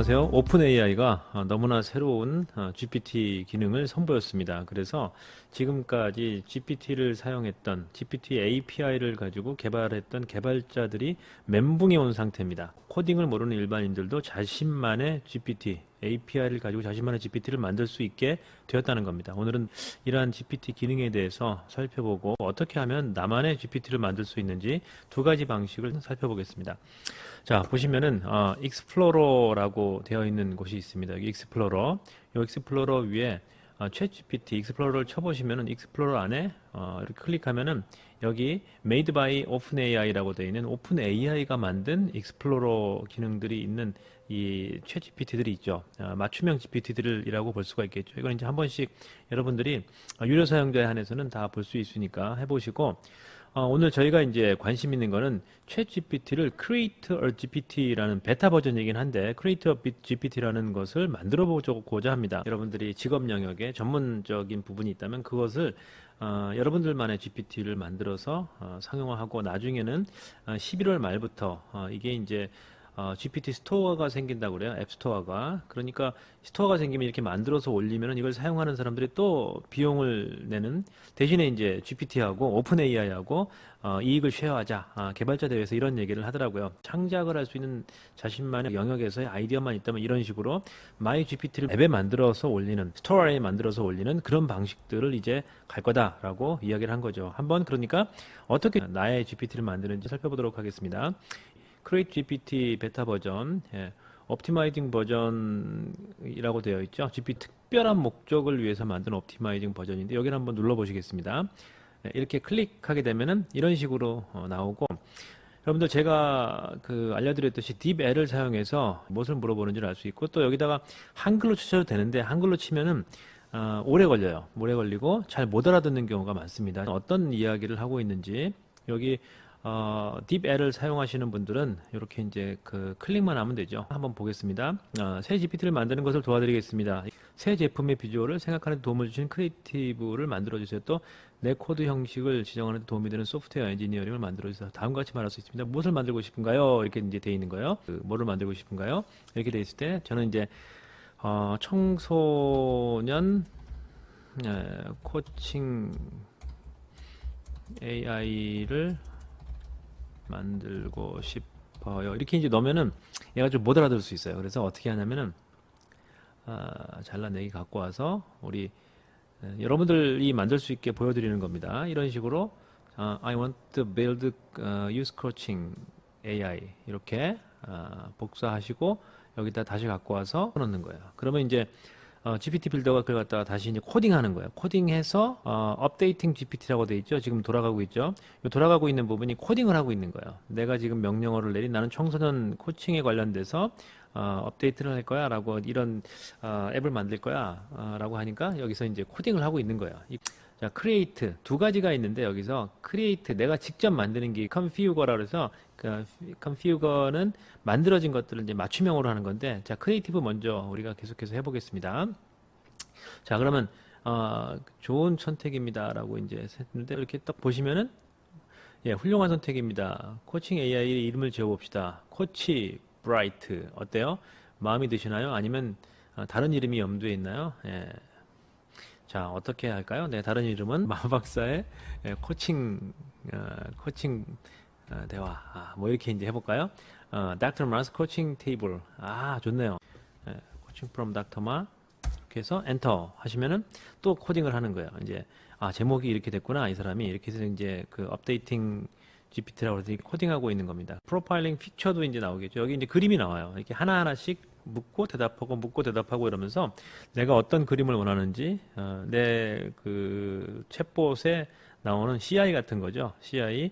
안녕하세요. 오픈 AI가 너무나 새로운 GPT 기능을 선보였습니다. 그래서 지금까지 GPT를 사용했던 GPT API를 가지고 개발했던 개발자들이 멘붕이 온 상태입니다. 코딩을 모르는 일반인들도 자신만의 GPT, API를 가지고 자신만의 GPT를 만들 수 있게 되었다는 겁니다. 오늘은 이러한 GPT 기능에 대해서 살펴보고 어떻게 하면 나만의 GPT를 만들 수 있는지 두 가지 방식을 살펴보겠습니다. 자, 보시면은 익스플로러라고 되어 있는 곳이 있습니다. 여기 익스플로러. 이 익스플로러 위에 챗 GPT 익스플로러를 쳐보시면은 익스플로러 안에 이렇게 클릭하면은 여기 Made by OpenAI라고 되어 있는 OpenAI가 만든 익스플로러 기능들이 있는 이 챗 GPT들이 있죠. 맞춤형 GPT들이라고 볼 수가 있겠죠. 이건 이제 한 번씩 여러분들이 유료 사용자에 한해서는 다 볼 수 있으니까 해보시고. 오늘 저희가 이제 관심 있는 거는 챗 GPT를 Create a GPT라는 베타 버전이긴 한데 Create a GPT라는 것을 만들어 보고자 합니다. 여러분들이 직업 영역에 전문적인 부분이 있다면 그것을 여러분들만의 GPT를 만들어서 상용화하고 나중에는 11월 말부터 이게 이제 GPT 스토어가 생긴다고 그래요. 앱 스토어가. 그러니까 스토어가 생기면 이렇게 만들어서 올리면은 이걸 사용하는 사람들이 또 비용을 내는 대신에 이제 GPT하고 오픈 AI하고 이익을 쉐어하자. 개발자 대회에서 이런 얘기를 하더라고요. 창작을 할 수 있는 자신만의 영역에서의 아이디어만 있다면 이런 식으로 마이 GPT를 앱에 만들어서 올리는, 스토어에 만들어서 올리는 그런 방식들을 이제 갈 거다라고 이야기를 한 거죠. 한번 그러니까 어떻게 나의 GPT를 만드는지 살펴보도록 하겠습니다. Create GPT 베타 버전, 옵티마이징 버전이라고 되어 있죠. GPT 특별한 목적을 위해서 만든 옵티마이징 버전인데 여기를 한번 눌러 보시겠습니다. 이렇게 클릭하게 되면은 이런 식으로 나오고, 여러분들 제가 알려드렸듯이 딥L을 사용해서 무엇을 물어보는지를 알 수 있고, 또 여기다가 한글로 치셔도 되는데 한글로 치면은 오래 걸려요. 오래 걸리고 잘 못 알아듣는 경우가 많습니다. 어떤 이야기를 하고 있는지 여기 딥L을 사용하시는 분들은 이렇게 이제 클릭만 하면 되죠. 한번 보겠습니다. 새 GPT를 만드는 것을 도와드리겠습니다. 새 제품의 비주얼을 생각하는 데 도움을 주신 크리에이티브를 만들어주세요. 또 내 코드 형식을 지정하는 데 도움이 되는 소프트웨어 엔지니어링을 만들어주세요. 다음과 같이 말할 수 있습니다. 무엇을 만들고 싶은가요? 이렇게 이제 돼 있는 거예요. 뭐를 만들고 싶은가요? 이렇게 돼 있을 때 저는 이제 청소년 코칭 AI를 만들고 싶어요. 이렇게 이제 넣으면은 얘가 좀 못 알아들을 수 있어요. 그래서 어떻게 하냐면은 잘라내기 갖고 와서 우리 여러분들이 만들 수 있게 보여드리는 겁니다. 이런 식으로 I want to build use coaching AI 이렇게 복사하시고 여기다 다시 갖고 와서 넣는 거예요. 그러면 이제 GPT 빌더가 그걸 갖다가 다시 이제 코딩하는 거예요. 코딩해서 업데이팅 GPT라고 돼 있죠. 지금 돌아가고 있죠. 이 돌아가고 있는 부분이 코딩을 하고 있는 거예요. 내가 지금 명령어를 내린 나는 청소년 코칭에 관련돼서 업데이트를 할 거야 라고 이런 앱을 만들 거야 라고 하니까 여기서 이제 코딩을 하고 있는 거예요. 자, create 두 가지가 있는데 여기서 create 내가 직접 만드는 게 configure라고 해서 configure는 만들어진 것들을 이제 맞춤형으로 하는 건데, 자, creative 먼저 우리가 계속해서 해보겠습니다. 자, 그러면 좋은 선택입니다라고 이제 했는데 이렇게 딱 보시면은 훌륭한 선택입니다. 코칭 AI 이름을 지어봅시다. 코치 브라이트 어때요? 마음에 드시나요? 아니면 다른 이름이 염두에 있나요? 자, 어떻게 할까요? 네, 다른 이름은 마박사의 코칭 대화. 뭐 이렇게 이제 해볼까요? Dr. Ma's Coaching Table. 좋네요. Coaching from Dr. Ma. 이렇게 해서 엔터 하시면은 또 코딩을 하는 거예요. 이제 제목이 이렇게 됐구나. 이 사람이 이렇게 해서 이제 업데이팅 GPT라고 해서 코딩하고 있는 겁니다. 프로파일링 피처도 이제 나오겠죠. 여기 이제 그림이 나와요. 이렇게 하나하나씩 묻고 대답하고 이러면서 내가 어떤 그림을 원하는지 내 챗봇에 나오는 CI 같은 거죠. CI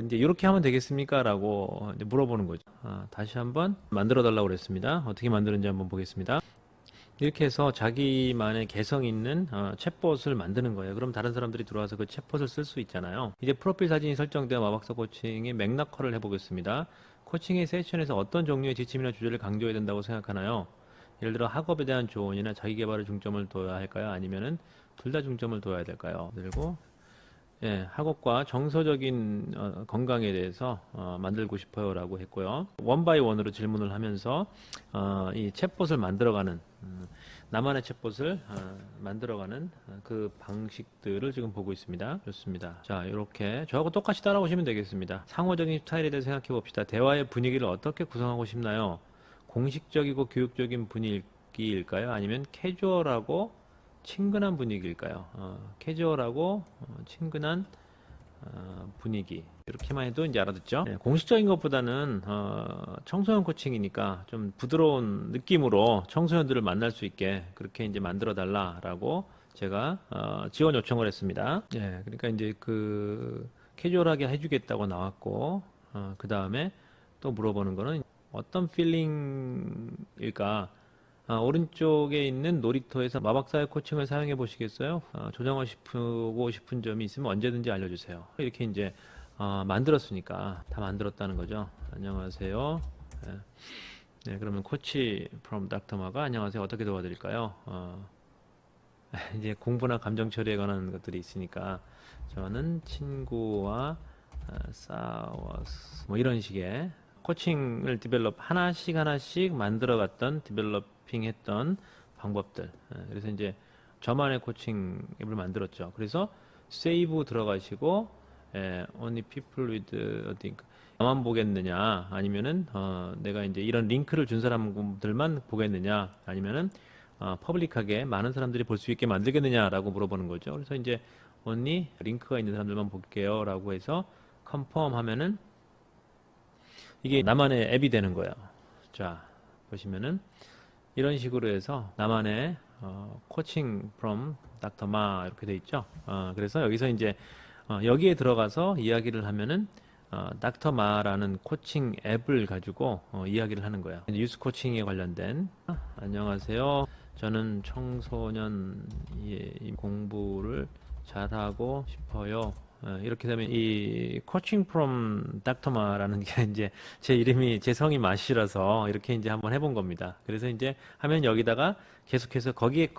이제 이렇게 하면 되겠습니까? 라고 이제 물어보는 거죠. 다시 한번 만들어 달라고 그랬습니다. 어떻게 만드는지 한번 보겠습니다. 이렇게 해서 자기만의 개성 있는 챗봇을 만드는 거예요. 그럼 다른 사람들이 들어와서 그 챗봇을 쓸 수 있잖아요. 이제 프로필 사진이 설정된 마박사 코칭의 맥락화를 해보겠습니다. 코칭의 세션에서 어떤 종류의 지침이나 주제를 강조해야 된다고 생각하나요? 예를 들어 학업에 대한 조언이나 자기 개발에 중점을 둬야 할까요? 아니면은 둘 다 중점을 둬야 될까요? 그리고 예, 학업과 정서적인 건강에 대해서 만들고 싶어요라고 했고요. 원 바이 원으로 질문을 하면서 이 챗봇을 만들어가는 나만의 챗봇을 만들어가는 그 방식들을 지금 보고 있습니다. 좋습니다. 자, 이렇게 저하고 똑같이 따라오시면 되겠습니다. 상호적인 스타일에 대해서 생각해 봅시다. 대화의 분위기를 어떻게 구성하고 싶나요? 공식적이고 교육적인 분위기일까요? 아니면 캐주얼하고 친근한 분위기일까요? 캐주얼하고 친근한 분위기 이렇게만 해도 이제 알아듣죠. 네, 공식적인 것보다는 청소년 코칭이니까 좀 부드러운 느낌으로 청소년들을 만날 수 있게 그렇게 이제 만들어 달라라고 제가 지원 요청을 했습니다. 예, 그러니까 이제 그 캐주얼하게 해주겠다고 나왔고 그 다음에 또 물어보는 거는 어떤 필링일까? 오른쪽에 있는 놀이터에서 마박사의 코칭을 사용해 보시겠어요? 조정하고 싶은 점이 있으면 언제든지 알려주세요. 이렇게 이제 만들었으니까 다 만들었다는 거죠. 안녕하세요. 네, 네, 그러면 코치 from 닥터마가 안녕하세요. 어떻게 도와드릴까요? 이제 공부나 감정 처리에 관한 것들이 있으니까 저는 친구와 싸웠어. 뭐 이런 식의 코칭을 디벨롭 하나씩 하나씩 만들어갔던 디벨로핑 했던 방법들. 그래서 이제 저만의 코칭 앱을 만들었죠. 그래서 세이브 들어가시고 only people with 어디 나만 보겠느냐 아니면은 내가 이제 이런 링크를 준 사람들만 보겠느냐 아니면은 퍼블릭하게 많은 사람들이 볼 수 있게 만들겠느냐라고 물어보는 거죠. 그래서 이제 only 링크가 있는 사람들만 볼게요라고 해서 컨펌 하면은 이게 나만의 앱이 되는 거예요. 자, 보시면은 이런 식으로 해서 나만의 코칭 from 닥터 마 이렇게 돼 있죠. 그래서 여기서 이제 여기에 들어가서 이야기를 하면은 닥터 마라는 코칭 앱을 가지고 이야기를 하는 거예요. 뉴스 코칭에 관련된 안녕하세요. 저는 청소년 공부를 잘하고 싶어요. 이렇게 되면 이 코칭 프롬 닥터마라는 게 이제 제 이름이 제 성이 마시라서 이렇게 이제 한번 해본 겁니다. 그래서 이제 하면 여기다가 계속해서 거기에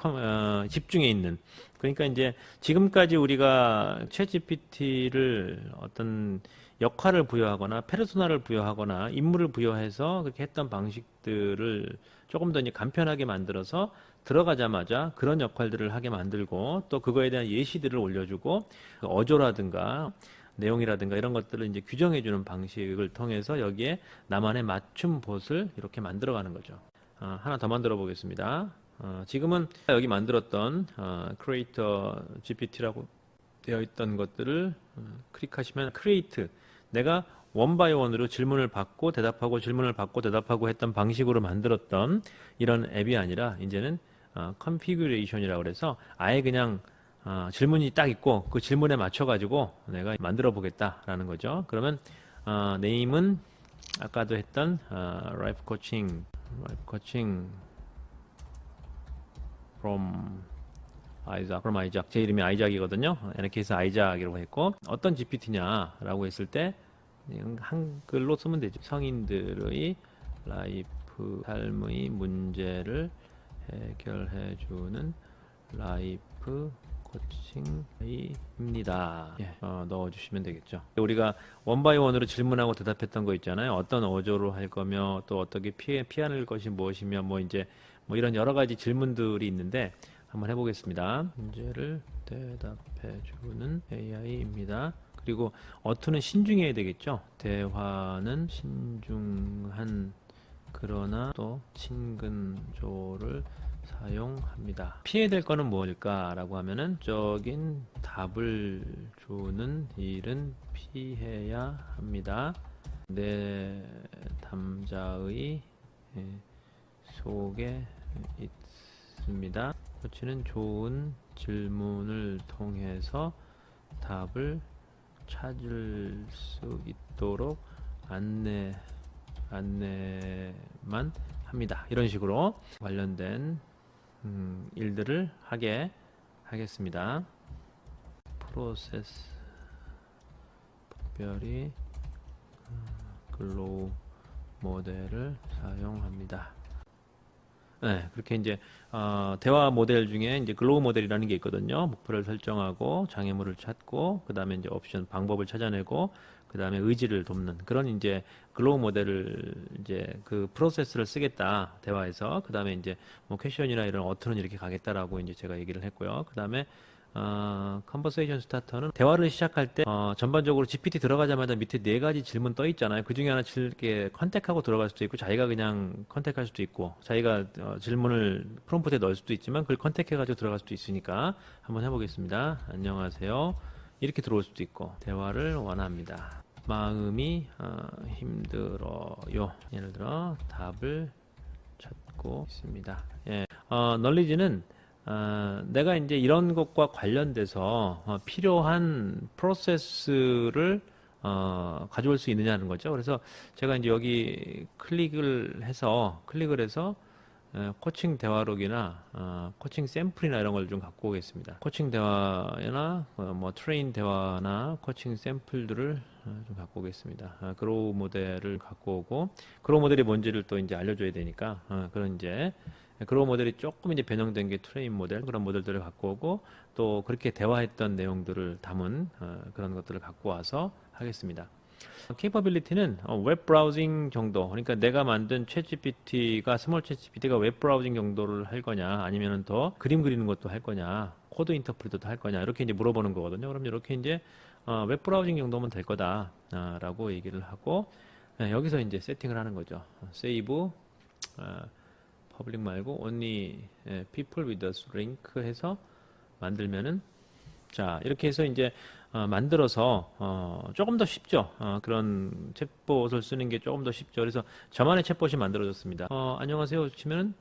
집중해 있는 그러니까 이제 지금까지 우리가 챗 GPT를 어떤 역할을 부여하거나 페르소나를 부여하거나 임무를 부여해서 그렇게 했던 방식들을 조금 더 이제 간편하게 만들어서 들어가자마자 그런 역할들을 하게 만들고 또 그거에 대한 예시들을 올려주고 어조라든가 내용이라든가 이런 것들을 이제 규정해주는 방식을 통해서 여기에 나만의 맞춤 봇을 이렇게 만들어가는 거죠. 하나 더 만들어 보겠습니다. 지금은 여기 만들었던 크리에이터 GPT라고 되어 있던 것들을 클릭하시면 크리에이트 내가 원 바이 원으로 질문을 받고 대답하고 질문을 받고 대답하고 했던 방식으로 만들었던 이런 앱이 아니라 이제는 컨피규레이션이라고 그래서 아예 그냥 질문이 딱 있고 그 질문에 맞춰 가지고 내가 만들어 보겠다라는 거죠. 그러면 네임은 아까도 했던 라이프 코칭 from 아이작 제 이름이 아이작이거든요. NK에서 아이작이라고 했고 어떤 GPT냐라고 했을 때 한글로 쓰면 되죠. 성인들의 라이프 삶의 문제를 해결해주는 라이프 코칭입니다. 넣어주시면 되겠죠. 우리가 원 바이 원으로 질문하고 대답했던 거 있잖아요. 어떤 어조로 할 거며 또 어떻게 피할 것이 무엇이며 뭐 이제 뭐 이런 여러 가지 질문들이 있는데 한번 해보겠습니다. 문제를 대답해주는 AI입니다. 그리고 어투는 신중해야 되겠죠. 대화는 신중한 그러나 또 친근조를 사용합니다. 피해야 될 거는 무엇일까라고 하면은 적인 답을 주는 일은 피해야 합니다. 내 담자의 속에 있습니다. 코치는 좋은 질문을 통해서 답을 찾을 수 있도록 안내만 합니다. 이런 식으로 관련된 일들을 하게 하겠습니다. 프로세스 특별히 글로우 모델을 사용합니다. 네, 그렇게 이제 대화 모델 중에 이제 글로우 모델이라는 게 있거든요. 목표를 설정하고 장애물을 찾고 그다음에 이제 옵션 방법을 찾아내고 그다음에 의지를 돕는 그런 이제 글로우 모델을 이제 그 프로세스를 쓰겠다 대화에서 그다음에 이제 뭐 퀘션이나 이런 어투는 이렇게 가겠다라고 이제 제가 얘기를 했고요. 그다음에 컨버세이션 스타터는 대화를 시작할 때 전반적으로 GPT 들어가자마자 밑에 네 가지 질문 떠 있잖아요. 그 중에 하나 이렇게 컨택하고 들어갈 수도 있고 자기가 그냥 컨택할 수도 있고 자기가 질문을 프롬프트에 넣을 수도 있지만 그걸 컨택해가지고 들어갈 수도 있으니까 한번 해보겠습니다. 안녕하세요. 이렇게 들어올 수도 있고 대화를 원합니다. 마음이 힘들어요. 예를 들어 답을 찾고 있습니다. 예, 널리지는 내가 이제 이런 것과 관련돼서 필요한 프로세스를 가져올 수 있느냐는 거죠. 그래서 제가 이제 여기 클릭을 해서 코칭 대화록이나 코칭 샘플이나 이런 걸 좀 갖고 오겠습니다. 코칭 대화나 뭐 트레인 대화나 코칭 샘플들을 좀 갖고 오겠습니다. 그로우 모델을 갖고 오고 그로우 모델이 뭔지를 또 이제 알려줘야 되니까 그런 이제 그로우 모델이 조금 이제 변형된 게 트레인 모델 그런 모델들을 갖고 오고 또 그렇게 대화했던 내용들을 담은 그런 것들을 갖고 와서 하겠습니다. 케이퍼빌리티는 웹 브라우징 정도 그러니까 내가 만든 챗GPT가 스몰 챗GPT가 웹 브라우징 정도를 할 거냐 아니면은 더 그림 그리는 것도 할 거냐 코드 인터프리터도 할 거냐 이렇게 이제 물어보는 거거든요. 그럼 이렇게 이제 웹 브라우징 정도면 될 거다 라고 얘기를 하고 여기서 이제 세팅을 하는 거죠. 세이브 퍼블릭 말고 only people with a link 해서 만들면은 자 이렇게 해서 이제 만들어서 조금 더 쉽죠. 그런 챗봇을 쓰는 게 조금 더 쉽죠. 그래서 저만의 챗봇이 만들어졌습니다. 안녕하세요 치면은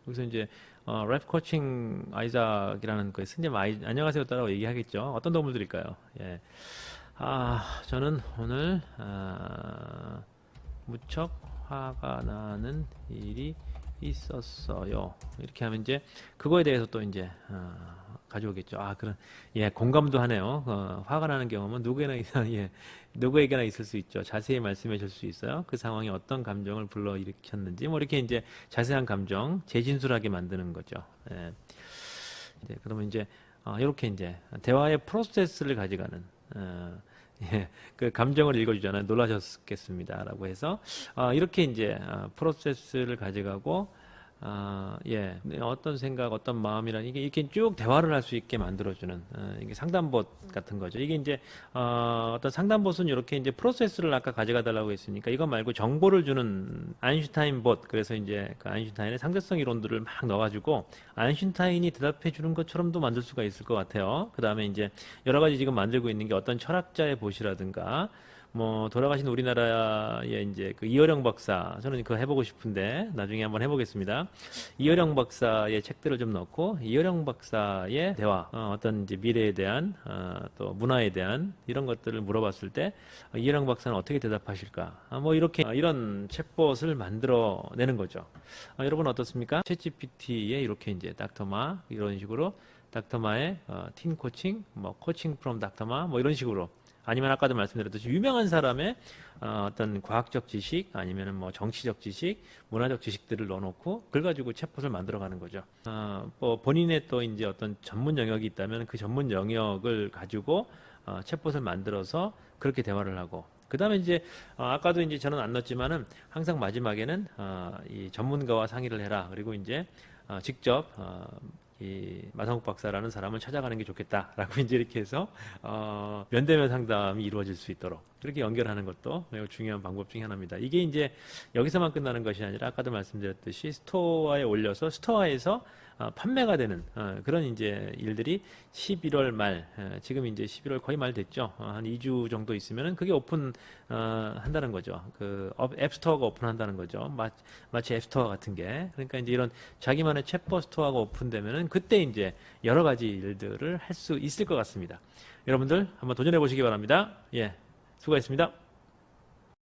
여기서 이제 랩 코칭 아이작이라는 그 스님 안녕하세요 따라고 얘기하겠죠. 어떤 도움을 드릴까요? 예. 저는 오늘 무척 화가 나는 일이 있었어요. 이렇게 하면 이제 그거에 대해서 또 이제 가져오겠죠. 그런 예 공감도 하네요. 화가 나는 경험은 누구에게나 있을 수 있죠. 자세히 말씀해 줄 수 있어요. 그 상황이 어떤 감정을 불러일으켰는지 뭐 이렇게 이제 자세한 감정 재진술하게 만드는 거죠. 예. 그러면 이제 이렇게 이제 대화의 프로세스를 가져가는 예, 그 감정을 읽어주잖아요. 놀라셨겠습니다라고 해서 이렇게 이제 프로세스를 가져가고 예, 어떤 생각, 어떤 마음이란 이게 이렇게 쭉 대화를 할 수 있게 만들어주는 이게 상담봇 같은 거죠. 이게 이제 어떤 상담봇은 이렇게 이제 프로세스를 아까 가져가 달라고 했으니까 이거 말고 정보를 주는 아인슈타인 봇. 그래서 이제 그 아인슈타인의 상대성 이론들을 막 넣어가지고 아인슈타인이 대답해 주는 것처럼도 만들 수가 있을 것 같아요. 그 다음에 이제 여러 가지 지금 만들고 있는 게 어떤 철학자의 봇이라든가. 뭐 돌아가신 우리나라의 이제 그 이어령 박사 저는 그거 해보고 싶은데 나중에 한번 해보겠습니다. 이어령 박사의 책들을 좀 넣고 이어령 박사의 대화 어떤 이제 미래에 대한 또 문화에 대한 이런 것들을 물어봤을 때 이어령 박사는 어떻게 대답하실까 뭐 이렇게 이런 챗봇을 만들어내는 거죠. 여러분 어떻습니까? 챗GPT에 이렇게 이제 닥터마 이런 식으로 닥터마의 틴 코칭 뭐 코칭 프롬 닥터마 뭐 이런 식으로 아니면 아까도 말씀드렸듯이 유명한 사람의 어떤 과학적 지식 아니면 뭐 정치적 지식, 문화적 지식들을 넣어놓고 그걸 가지고 챗봇을 만들어가는 거죠. 뭐 본인의 또 이제 어떤 전문 영역이 있다면 그 전문 영역을 가지고 챗봇을 만들어서 그렇게 대화를 하고 그 다음에 이제 아까도 이제 저는 안 넣었지만은 항상 마지막에는 이 전문가와 상의를 해라. 그리고 이제 직접 이 마성욱 박사라는 사람을 찾아가는 게 좋겠다라고 이제 이렇게 해서 면대면 상담이 이루어질 수 있도록 그렇게 연결하는 것도 매우 중요한 방법 중에 하나입니다. 이게 이제 여기서만 끝나는 것이 아니라 아까도 말씀드렸듯이 스토어에 올려서 스토어에서 판매가 되는 그런 이제 일들이 11월 말 지금 이제 11월 거의 말 됐죠. 한 2주 정도 있으면은 그게 오픈 한다는 거죠. 그 앱스토어가 오픈한다는 거죠. 마치 앱스토어 같은 게 그러니까 이제 이런 자기만의 챗봇 스토어가 오픈되면은 그때 이제 여러 가지 일들을 할 수 있을 것 같습니다. 여러분들 한번 도전해 보시기 바랍니다. 예, 수고하셨습니다.